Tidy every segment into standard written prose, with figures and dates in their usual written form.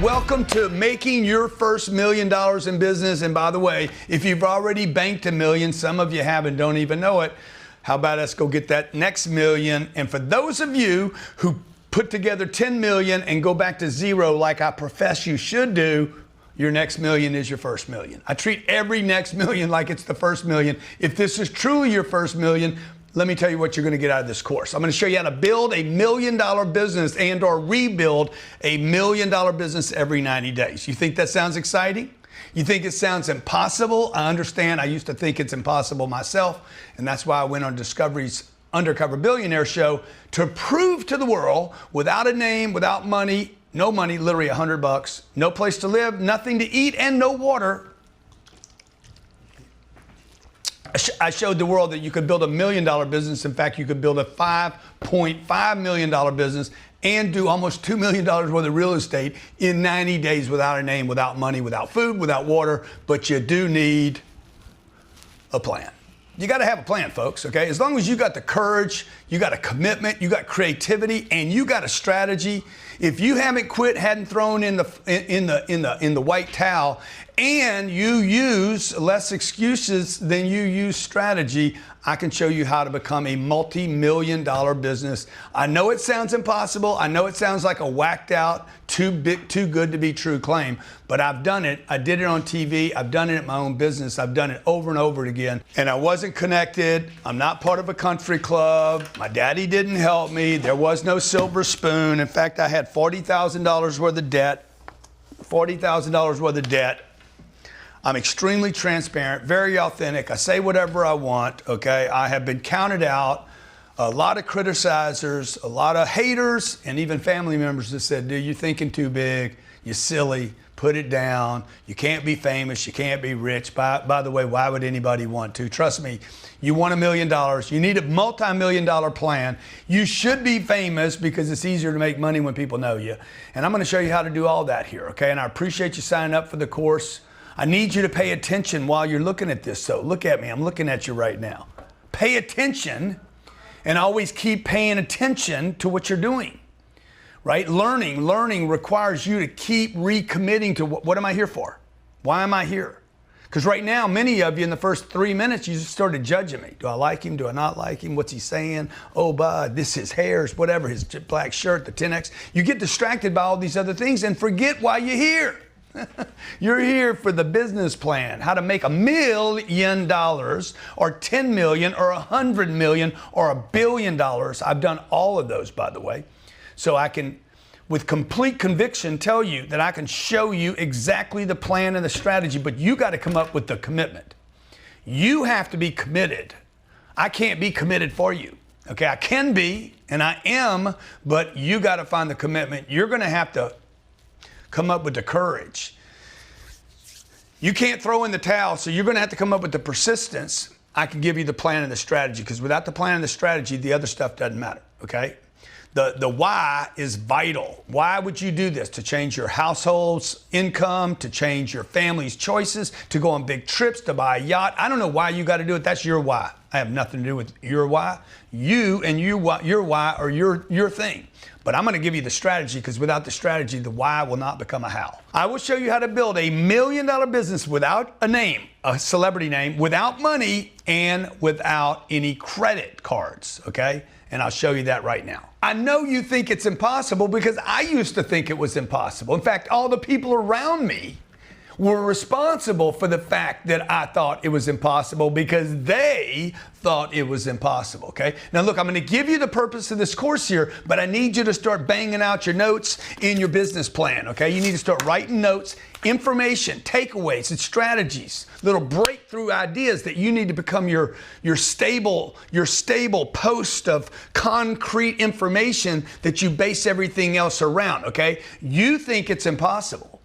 Welcome to making your first $1 million in business. And by the way, if you've already banked $1 million, some of you have and don't even know it, how about us go get that next $1 million? And for those of you who put together 10 million and go back to zero like I profess you should do, your next $1 million is your first $1 million. I treat every next $1 million like it's the first $1 million. If this is truly your first $1 million, let me tell you what you're going to get out of this course. I'm going to show you how to build a $1 million business and or rebuild a $1 million business every 90 days. You think that sounds exciting? You think it sounds impossible? I understand. I used to think it's impossible myself, and that's why I went on Discovery's Undercover Billionaire show to prove to the world, without a name, without money, no money, literally $100, no place to live, nothing to eat, and no water, I showed the world that you could build a $1 million business. In fact, you could build a $5.5 million business and do almost $2 million worth of real estate in 90 days without a name, without money, without food, without water. But you do need a plan. You got to have a plan, folks, okay? As long as you got the courage, you got a commitment, you got creativity, and you got a strategy. If you haven't quit, hadn't thrown in the white towel, and you use less excuses than you use strategy, I can show you how to become a multi-million dollar business. I know it sounds impossible. I know it sounds like a whacked out, too good to be true claim, but I've done it. I did it on TV. I've done it in my own business. I've done it over and over again. And I wasn't connected. I'm not part of a country club. My daddy didn't help me. There was no silver spoon. In fact, I had $40,000 worth of debt. $40,000 worth of debt. I'm extremely transparent, very authentic. I say whatever I want, okay? I have been counted out. A lot of criticizers, a lot of haters, and even family members that said, dude, you're thinking too big, you're silly, put it down, you can't be famous, you can't be rich. By the way, why would anybody want to? Trust me, you want $1 million, you need a multi-million dollar plan. You should be famous because it's easier to make money when people know you. And I'm gonna show you how to do all that here, okay? And I appreciate you signing up for the course. I need you to pay attention while you're looking at this. So look at me, I'm looking at you right now. Pay attention and always keep paying attention to what you're doing, right? Learning requires you to keep recommitting to what am I here for? Why am I here? Because right now, many of you in the first 3 minutes, you just started judging me. Do I like him? Do I not like him? What's he saying? Oh, bud, this is hairs, whatever, his black shirt, the 10X. You get distracted by all these other things and forget why you're here. You're here for the business plan, how to make $1 million or 10 million or 100 million or $1 billion. I've done all of those, by the way. So I can, with complete conviction, tell you that I can show you exactly the plan and the strategy, but you got to come up with the commitment. You have to be committed. I can't be committed for you. Okay, I can be, and I am, but you got to find the commitment. You're going to have to come up with the courage. You can't throw in the towel, so you're going to have to come up with the persistence. I can give you the plan and the strategy, because without the plan and the strategy, the other stuff doesn't matter, okay? The why is vital. Why would you do this? To change your household's income, to change your family's choices, to go on big trips, to buy a yacht. I don't know why you got to do it. That's your why. I have nothing to do with your why. You and your why are your thing. But I'm going to give you the strategy, because without the strategy, the why will not become a how. I will show you how to build a $1 million business without a name, a celebrity name, without money, and without any credit cards, okay? And I'll show you that right now. I know you think it's impossible, because I used to think it was impossible. In fact, all the people around me were responsible for the fact that I thought it was impossible, because they thought it was impossible, okay? Now look, I'm gonna give you the purpose of this course here, but I need you to start banging out your notes in your business plan, okay? You need to start writing notes, information, takeaways, and strategies, little breakthrough ideas that you need to become your stable post of concrete information that you base everything else around, okay? You think it's impossible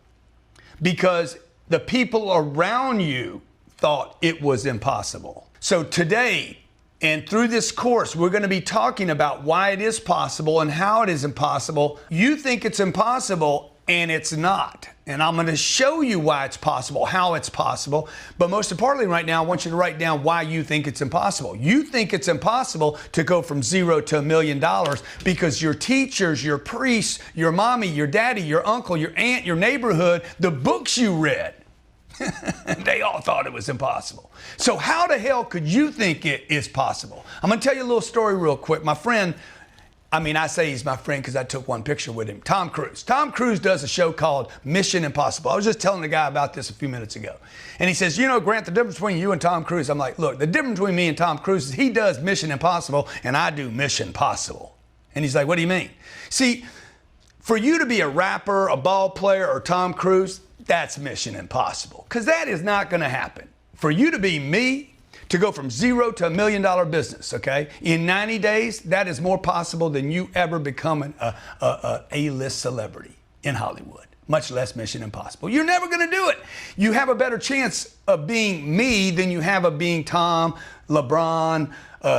because the people around you thought it was impossible. So today, and through this course, we're going to be talking about why it is possible and how it is impossible. You think it's impossible, and it's not. And I'm going to show you why it's possible, how it's possible. But most importantly right now, I want you to write down why you think it's impossible. You think it's impossible to go from $0 to $1 million because your teachers, your priests, your mommy, your daddy, your uncle, your aunt, your neighborhood, the books you read, they all thought it was impossible. So how the hell could you think it is possible? I'm going to tell you a little story real quick. My friend, I say he's my friend because I took one picture with him. Tom Cruise. Tom Cruise does a show called Mission Impossible. I was just telling the guy about this a few minutes ago. And he says, you know, Grant, the difference between you and Tom Cruise. I'm like, look, the difference between me and Tom Cruise is he does Mission Impossible and I do Mission Possible. And he's like, what do you mean? See, for you to be a rapper, a ball player, or Tom Cruise, that's Mission Impossible. Because that is not going to happen. For you to be me, to go from $0 to $1 million business, okay? In 90 days, that is more possible than you ever becoming a A-list celebrity in Hollywood, much less Mission Impossible. You're never gonna do it. You have a better chance of being me than you have of being Tom, LeBron,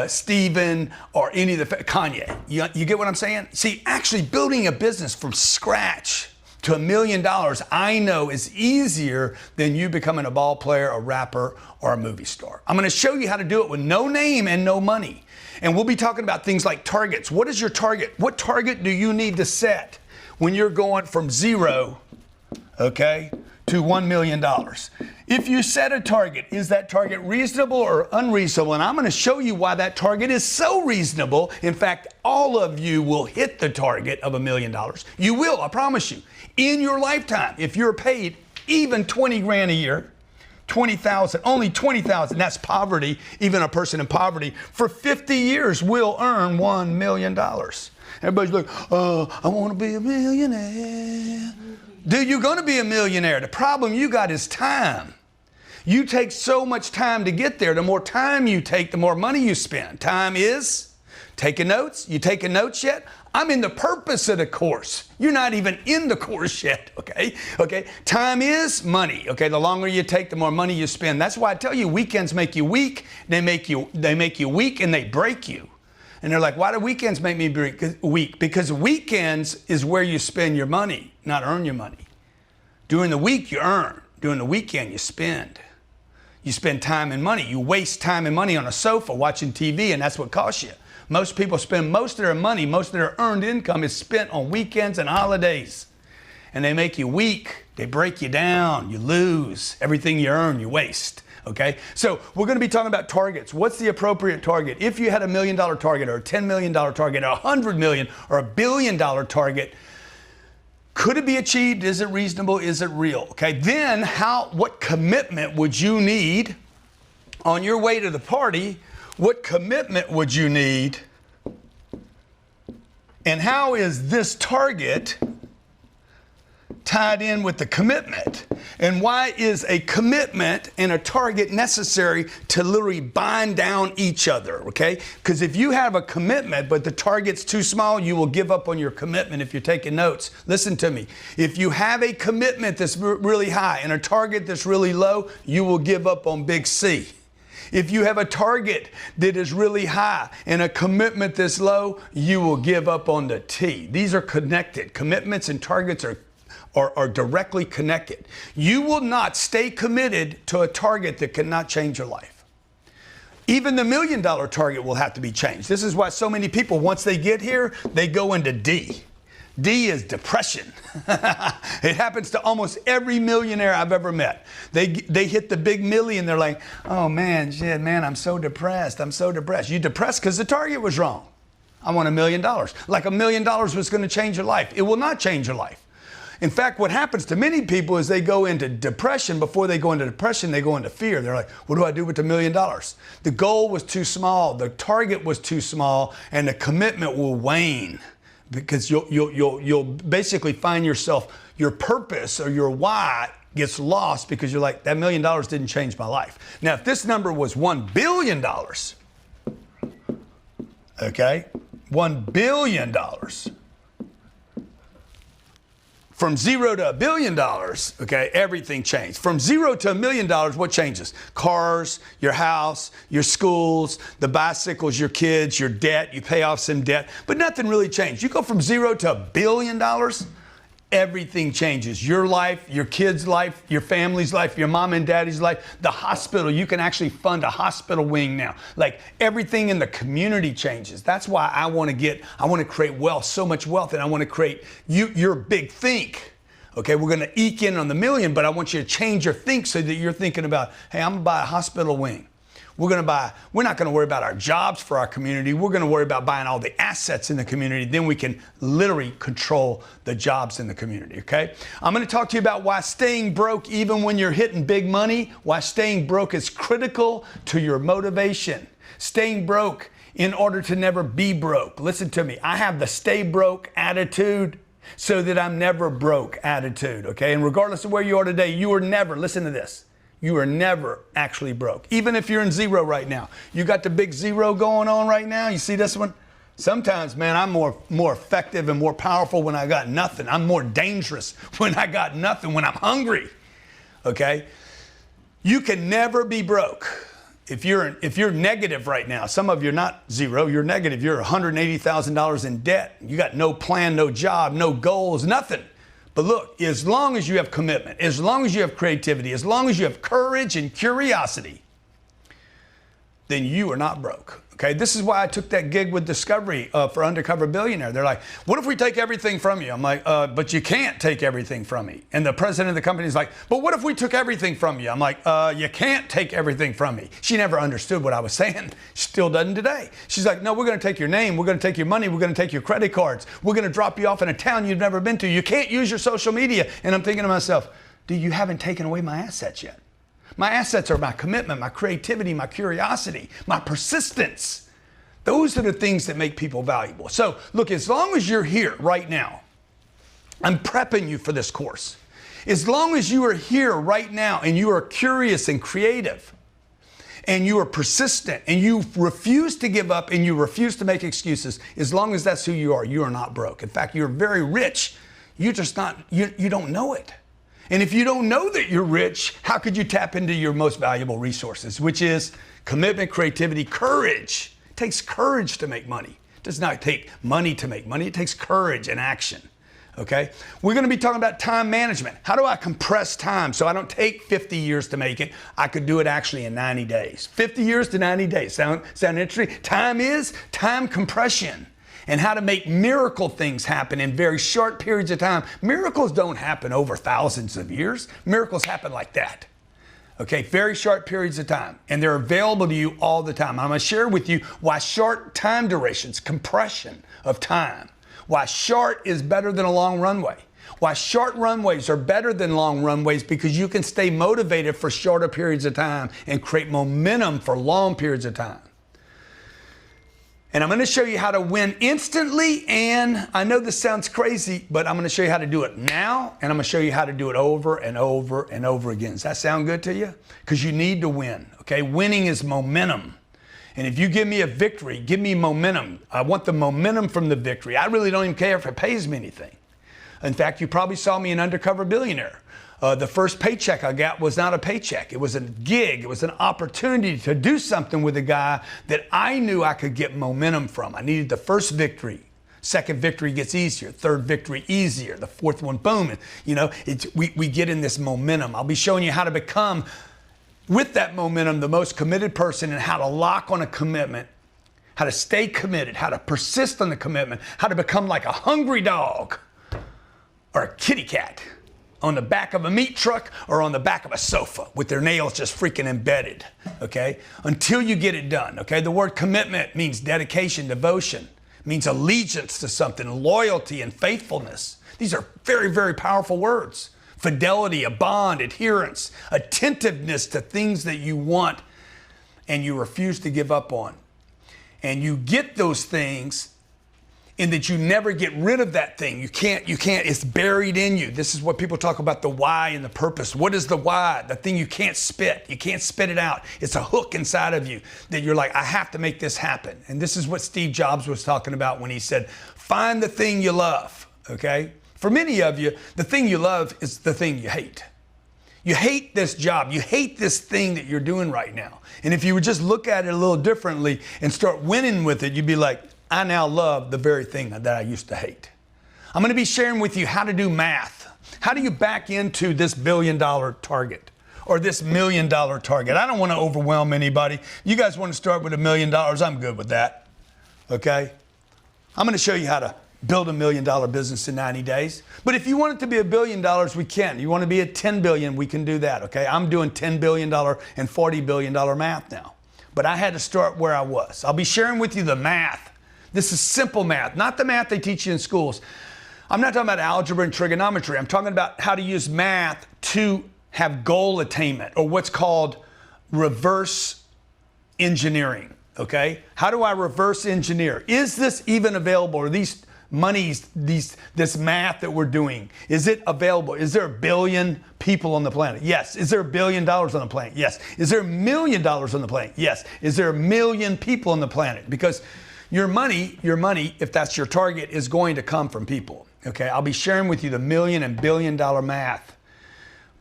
Steven, or any of the, Kanye. You get what I'm saying? See, actually building a business from scratch to $1 million, I know is easier than you becoming a ball player, a rapper, or a movie star. I'm gonna show you how to do it with no name and no money. And we'll be talking about things like targets. What is your target? What target do you need to set when you're going from 0, okay, to $1 million? If you set a target, is that target reasonable or unreasonable? And I'm going to show you why that target is so reasonable. In fact, all of you will hit the target of $1 million. You will, I promise you, in your lifetime. If you're paid even 20 grand a year, 20,000, only 20,000, that's poverty. Even a person in poverty for 50 years will earn $1 million. Everybody's like, I want to be a millionaire. Dude, you're going to be a millionaire. The problem you got is time. You take so much time to get there. The more time you take, the more money you spend. Time is taking notes. You taking notes yet? I'm in the purpose of the course. You're not even in the course yet, okay? Okay, time is money, okay? The longer you take, the more money you spend. That's why I tell you, weekends make you weak. They make you weak and they break you. And they're like, why do weekends make me weak? Because weekends is where you spend your money, not earn your money. During the week, you earn. During the weekend, you spend. You spend time and money. You waste time and money on a sofa watching TV, and that's what costs you. Most people spend most of their money, most of their earned income is spent on weekends and holidays. And they make you weak. They break you down. You lose. Everything you earn, you waste. Okay? So we're going to be talking about targets. What's the appropriate target? If you had $1 million target or a $10 million target or $100 million or $1 billion target, could it be achieved? Is it reasonable? Is it real? Okay, then what commitment would you need on your way to the party? What commitment would you need? And how is this target tied in with the commitment? And why is a commitment and a target necessary to literally bind down each other, okay? Because if you have a commitment, but the target's too small, you will give up on your commitment if you're taking notes. Listen to me. If you have a commitment that's really high and a target that's really low, you will give up on big C. If you have a target that is really high and a commitment that's low, you will give up on the T. These are connected. Commitments and targets are directly connected. You will not stay committed to a target that cannot change your life. Even the $1 million target will have to be changed. This is why so many people, once they get here, they go into D. D is depression. It happens to almost every millionaire I've ever met. They hit the big million. They're like, oh man, shit, man, I'm so depressed. I'm so depressed. You depressed because the target was wrong. I want $1 million. Like $1 million was going to change your life. It will not change your life. In fact, what happens to many people is they go into depression. Before they go into depression, they go into fear. They're like, what do I do with the $1 million? The goal was too small. The target was too small, and the commitment will wane. Because you'll basically find yourself, your purpose or your why gets lost because you're like, that $1 million didn't change my life. Now, if this number was $1 billion, okay, $1 billion, from 0 to $1 billion, okay, everything changed. From 0 to $1 million, what changes? Cars, your house, your schools, the bicycles, your kids, your debt, you pay off some debt, but nothing really changed. You go from 0 to $1 billion, everything changes. Your life, your kids' life, your family's life, your mom and daddy's life, the hospital. You can actually fund a hospital wing now. Like everything in the community changes. That's why I want to create wealth, so much wealth, and I want to create your big think. Okay, we're going to eke in on the million, but I want you to change your think so that you're thinking about, hey, I'm going to buy a hospital wing. We're not going to worry about our jobs for our community. We're going to worry about buying all the assets in the community. Then we can literally control the jobs in the community, okay? I'm going to talk to you about why staying broke, even when you're hitting big money, why staying broke is critical to your motivation. Staying broke in order to never be broke. Listen to me. I have the stay broke attitude so that I'm never broke attitude, okay? And regardless of where you are today, you are never, listen to this, you are never actually broke. Even if you're in zero right now. You got the big zero going on right now. You see this one? Sometimes, man, I'm more effective and more powerful when I got nothing. I'm more dangerous when I got nothing, when I'm hungry, okay? You can never be broke. If you're negative right now, some of you are not zero, you're negative. You're $180,000 in debt. You got no plan, no job, no goals, nothing. But look, as long as you have commitment, as long as you have creativity, as long as you have courage and curiosity, then you are not broke. Okay, this is why I took that gig with Discovery for Undercover Billionaire. They're like, what if we take everything from you? I'm like, but you can't take everything from me. And the president of the company is like, but what if we took everything from you? I'm like, you can't take everything from me. She never understood what I was saying. She still doesn't today. She's like, no, we're going to take your name. We're going to take your money. We're going to take your credit cards. We're going to drop you off in a town you've never been to. You can't use your social media. And I'm thinking to myself, dude, you haven't taken away my assets yet. My assets are my commitment, my creativity, my curiosity, my persistence. Those are the things that make people valuable. So look, as long as you're here right now, I'm prepping you for this course. As long as you are here right now and you are curious and creative and you are persistent and you refuse to give up and you refuse to make excuses, as long as that's who you are not broke. In fact, you're very rich. You're just not, you don't know it. And if you don't know that you're rich, how could you tap into your most valuable resources, which is commitment, creativity, courage. It takes courage to make money. It does not take money to make money. It takes courage and action. Okay? We're going to be talking about time management. How do I compress time so I don't take 50 years to make it? I could do it actually in 90 days. 50 years to 90 days. Sound interesting? Time compression. And how to make miracle things happen in very short periods of time. Miracles don't happen over thousands of years. Miracles happen like that. Okay, very short periods of time. And they're available to you all the time. I'm going to share with you why short time durations, compression of time, why short is better than a long runway. Why short runways are better than long runways, because you can stay motivated for shorter periods of time and create momentum for long periods of time. And I'm going to show you how to win instantly, and I know this sounds crazy, but I'm going to show you how to do it now, and I'm going to show you how to do it over and over and over again. Does that sound good to you? Because you need to win, okay? Winning is momentum. And if you give me a victory, give me momentum. I want the momentum from the victory. I really don't even care if it pays me anything. In fact, you probably saw me in Undercover Billionaire. The first paycheck I got was not a paycheck. It was a gig. It was an opportunity to do something with a guy that I knew I could get momentum from. I needed the first victory. Second victory gets easier. Third victory easier. The fourth one, boom. You know, we get in this momentum. I'll be showing you how to become, with that momentum, the most committed person, and how to lock on a commitment, how to stay committed, how to persist on the commitment, how to become like a hungry dog or a kitty cat on the back of a meat truck or on the back of a sofa with their nails just freaking embedded, okay? Until you get it done, okay? The word commitment means dedication, devotion, means allegiance to something, loyalty and faithfulness. These are very, very powerful words. Fidelity, a bond, adherence, attentiveness to things that you want and you refuse to give up on. And you get those things in that you never get rid of that thing. You can't, it's buried in you. This is what people talk about, the why and the purpose. What is the why? The thing you can't spit. You can't spit it out. It's a hook inside of you that you're like, I have to make this happen. And this is what Steve Jobs was talking about when he said, find the thing you love, okay? For many of you, the thing you love is the thing you hate. You hate this job. You hate this thing that you're doing right now. And if you would just look at it a little differently and start winning with it, you'd be like, I now love the very thing that I used to hate. I'm going to be sharing with you how to do math. How do you back into this $1 billion target or this $1 million target? I don't want to overwhelm anybody. You guys want to start with $1 million? I'm good with that. Okay? I'm going to show you how to build $1 million business in 90 days. But if you want it to be $1 billion, we can. You want to be at 10 billion, we can do that. Okay? I'm doing $10 billion and $40 billion math now. But I had to start where I was. I'll be sharing with you the math. This is simple math, not the math they teach you in schools. I'm not talking about algebra and trigonometry. I'm talking about how to use math to have goal attainment, or what's called reverse engineering, okay? How do I reverse engineer? Is this even available? Are these monies, this math that we're doing, is it available? Is there 1 billion people on the planet? Yes. Is there $1 billion on the planet? Yes. Is there $1 million on the planet? Yes. Is there 1 million people on the planet? Because your money, if that's your target, is going to come from people. Okay, I'll be sharing with you the million and $1 billion math.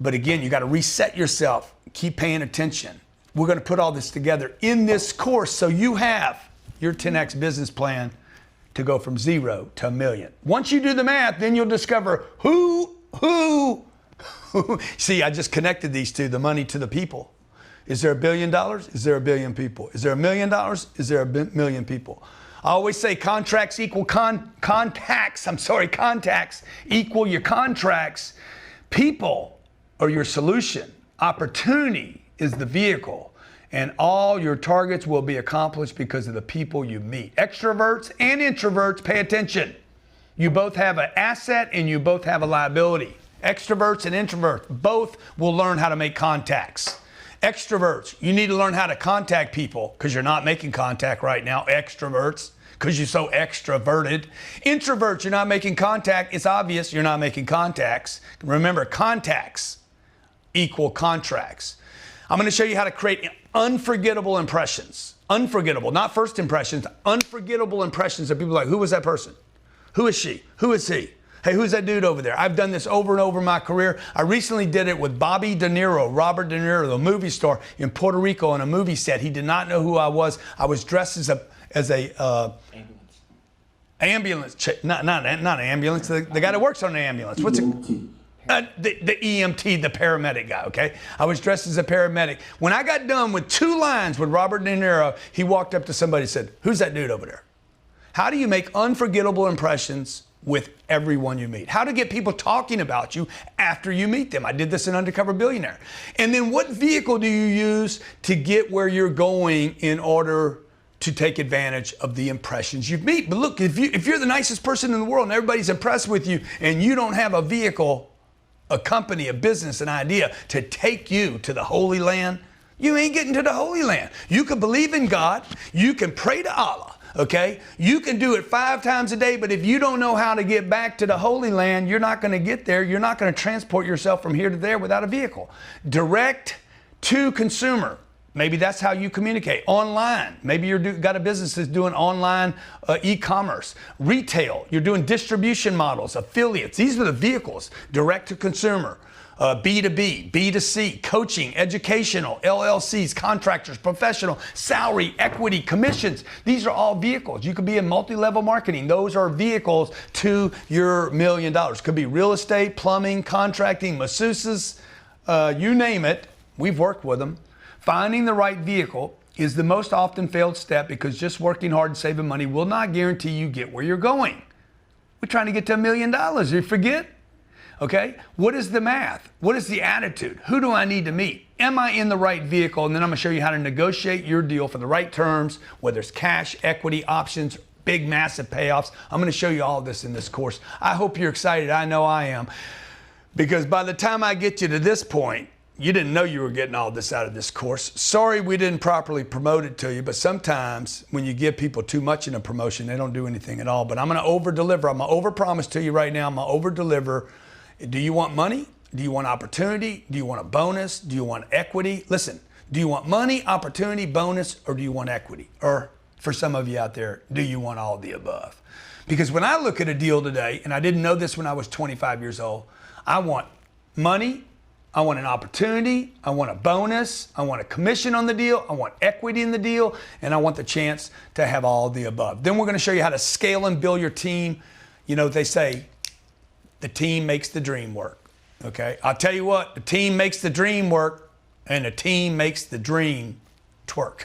But again, you got to reset yourself. Keep paying attention. We're going to put all this together in this course so you have your 10X business plan to go from 0 to $1 million. Once you do the math, then you'll discover who. See, I just connected these two, the money to the people. Is there $1 billion? Is there 1 billion people? Is there $1 million? Is there 1 million people? I always say contracts equal contacts equal your contracts. People are your solution. Opportunity is the vehicle. And all your targets will be accomplished because of the people you meet. Extroverts and introverts, pay attention. You both have an asset and you both have a liability. Extroverts and introverts both will learn how to make contacts. Extroverts, you need to learn how to contact people because you're not making contact right now. Extroverts, because you're so extroverted. Introverts, you're not making contact. It's obvious you're not making contacts. Remember, contacts equal contracts. I'm going to show you how to create unforgettable impressions. Unforgettable, not first impressions, unforgettable impressions of people like, who was that person? Who is she? Who is he? Hey, who's that dude over there? I've done this over and over in my career. I recently did it with Robert De Niro, the movie star in Puerto Rico on a movie set. He did not know who I was. I was dressed as a ambulance. Not an ambulance. The guy that works on the ambulance. What's it? The EMT, the paramedic guy, okay? I was dressed as a paramedic. When I got done with 2 lines with Robert De Niro, he walked up to somebody and said, who's that dude over there? How do you make unforgettable impressions with everyone you meet? How to get people talking about you after you meet them. I did this in Undercover Billionaire. And then what vehicle do you use to get where you're going in order to take advantage of the impressions you meet? But look, if you're the nicest person in the world and everybody's impressed with you and you don't have a vehicle, a company, a business, an idea to take you to the Holy Land, you ain't getting to the Holy Land. You can believe in God. You can pray to Allah. Okay? You can do it 5 times a day, but if you don't know how to get back to the Holy Land, you're not going to get there. You're not going to transport yourself from here to there without a vehicle. Direct to consumer. Maybe that's how you communicate. Online. Maybe you've got a business that's doing online e-commerce. Retail. You're doing distribution models, affiliates. These are the vehicles. Direct to consumer. B2B, B2C, coaching, educational, LLCs, contractors, professional, salary, equity, commissions. These are all vehicles. You could be in multi-level marketing. Those are vehicles to your $1 million. Could be real estate, plumbing, contracting, masseuses, you name it. We've worked with them. Finding the right vehicle is the most often failed step because just working hard and saving money will not guarantee you get where you're going. We're trying to get to $1 million. You forget? Okay, what is the math? What is the attitude? Who do I need to meet? Am I in the right vehicle? And then I'm gonna show you how to negotiate your deal for the right terms, whether it's cash, equity, options, big, massive payoffs. I'm gonna show you all of this in this course. I hope you're excited. I know I am. Because by the time I get you to this point, you didn't know you were getting all this out of this course. Sorry we didn't properly promote it to you, but sometimes when you give people too much in a promotion, they don't do anything at all. But I'm gonna over-deliver. I'm gonna over-promise to you right now. I'm gonna over-deliver. Do you want money? Do you want opportunity? Do you want a bonus? Do you want equity? Listen, do you want money, opportunity, bonus, or do you want equity? Or for some of you out there, do you want all of the above? Because when I look at a deal today, and I didn't know this when I was 25 years old, I want money, I want an opportunity, I want a bonus, I want a commission on the deal, I want equity in the deal, and I want the chance to have all of the above. Then we're gonna show you how to scale and build your team. You know, they say, the team makes the dream work. Okay, I'll tell you what, the team makes the dream work, and the team makes the dream twerk.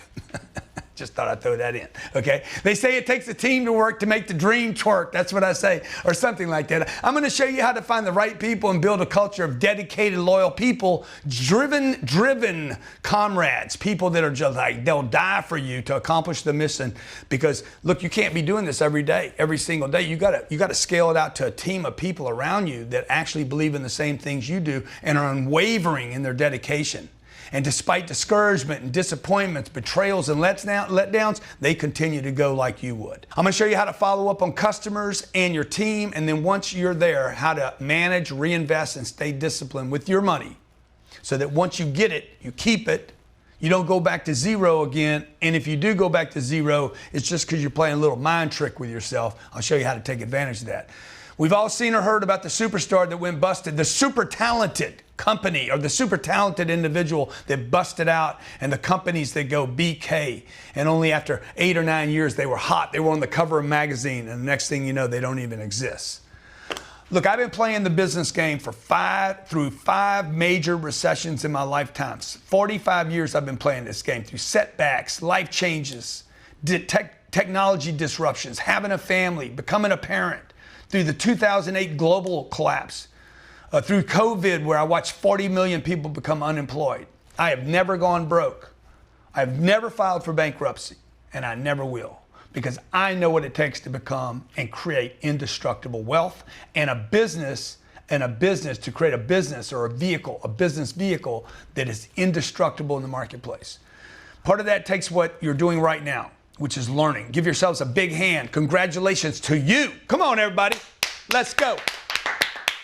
Just thought I'd throw that in, okay? They say it takes a team to work to make the dream twerk. That's what I say, or something like that. I'm going to show you how to find the right people and build a culture of dedicated, loyal people, driven comrades, people that are just like, they'll die for you to accomplish the mission. Because look, you can't be doing this every day, every single day. You got to scale it out to a team of people around you that actually believe in the same things you do and are unwavering in their dedication. And despite discouragement and disappointments, betrayals and letdowns, they continue to go like you would. I'm going to show you how to follow up on customers and your team, and then once you're there, how to manage, reinvest, and stay disciplined with your money so that once you get it, you keep it, you don't go back to zero again. And if you do go back to zero, it's just because you're playing a little mind trick with yourself. I'll show you how to take advantage of that. We've all seen or heard about the superstar that went busted, the super talented company or the super talented individual that busted out, and the companies that go BK. And only after 8 or 9 years, they were hot. They were on the cover of a magazine, and the next thing you know, they don't even exist. Look, I've been playing the business game through five major recessions in my lifetimes. 45 years I've been playing this game through setbacks, life changes, technology disruptions, having a family, becoming a parent, through the 2008 global collapse, through COVID, where I watched 40 million people become unemployed. I have never gone broke. I've never filed for bankruptcy, and I never will, because I know what it takes to become and create indestructible wealth and a business to create a business or a business vehicle that is indestructible in the marketplace. Part of that takes what you're doing right now, which is learning. Give yourselves a big hand. Congratulations to you. Come on, everybody. Let's go.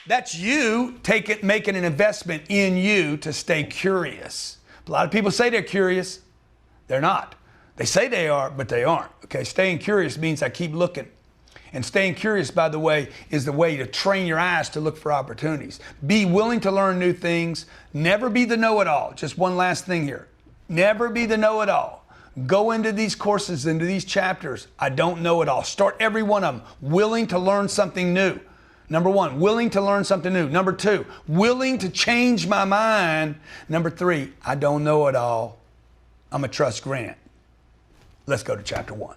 That's you making an investment in you to stay curious. A lot of people say they're curious. They're not. They say they are, but they aren't. Okay, staying curious means I keep looking. And staying curious, by the way, is the way to train your eyes to look for opportunities. Be willing to learn new things. Never be the know-it-all. Just one last thing here. Never be the know-it-all. Go into these courses, into these chapters. I don't know it all. Start every one of them willing to learn something new. Number one, willing to learn something new. Number two, willing to change my mind. Number three, I don't know it all. I'm a trust Grant. Let's go to chapter 1.